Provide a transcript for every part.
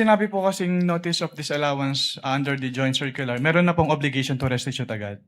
Sinabi po kasing notice of disallowance under the joint circular, meron na pong obligation to restitute agad.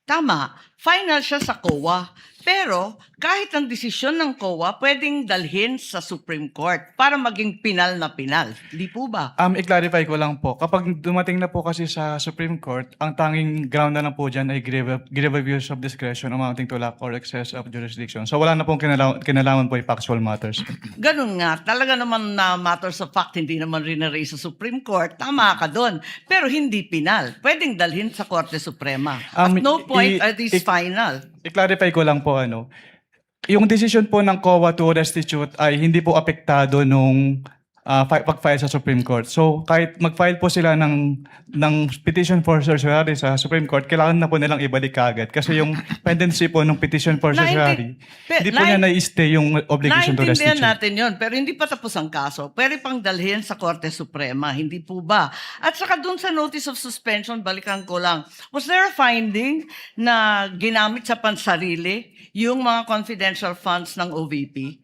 Tama, final siya sa COA. Pero kahit ang desisyon ng COA, pwedeng dalhin sa Supreme Court para maging pinal na pinal. Di po ba? I-clarify ko lang po, kapag dumating na po kasi sa Supreme Court, ang tanging ground na lang po dyan ay grave abuse of discretion amounting to lack or excess of jurisdiction. So wala na pong kinalaman po yung factual matters. Ganun nga, talaga naman na matters of fact, hindi naman rin na-raise sa Supreme Court. Tama ka doon. Pero hindi pinal. Pwedeng dalhin sa Korte Suprema. At no point are these final. I-clarify ko lang po yung decision po ng COA to restitute ay hindi po apektado nung pag-file sa Supreme Court. So kahit mag-file po sila ng petition for certiorari sa Supreme Court, kailangan na po nilang ibalik kaagad. Kasi yung pendency po ng petition for certiorari, hindi po niya na-stay yung obligation to Naintindihan restitute. natin yon, pero hindi pa tapos ang kaso. Pwede pang dalhin sa Korte Suprema, hindi po ba? At saka dun sa notice of suspension, balikan ko lang, was there a finding na ginamit sa pansarili yung mga confidential funds ng OVP?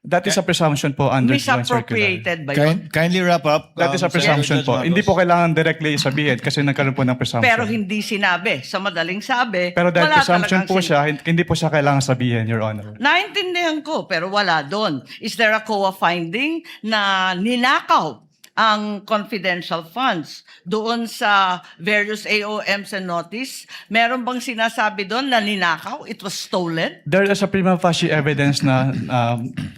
That is a presumption po under joint circular. Misappropriated ba yun? Kindly wrap up. That is a presumption po. Hindi po kailangan directly sabihin kasi nagkaroon po ng presumption. Pero hindi sinabi. Sa madaling sabi, Pero dahil wala presumption talagang po siya, hindi po siya kailangan sabihin, Your Honor. Naintindihan ko, pero wala doon. Is there a COA finding na ninakaw ang confidential funds doon sa various AOMs and notice? Meron bang sinasabi doon na ninakaw? It was stolen? There is a prima facie evidence na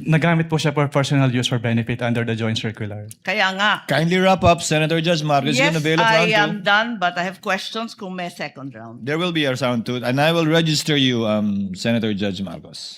nagamit po siya for personal use or benefit under the joint circular. Kaya nga. Kindly wrap up. Senator Judge Marcos is Yes, going to bail at I round am 2. done, but I have questions kung may second round. There will be a round 2, and I will register you, Senator Judge Marcos.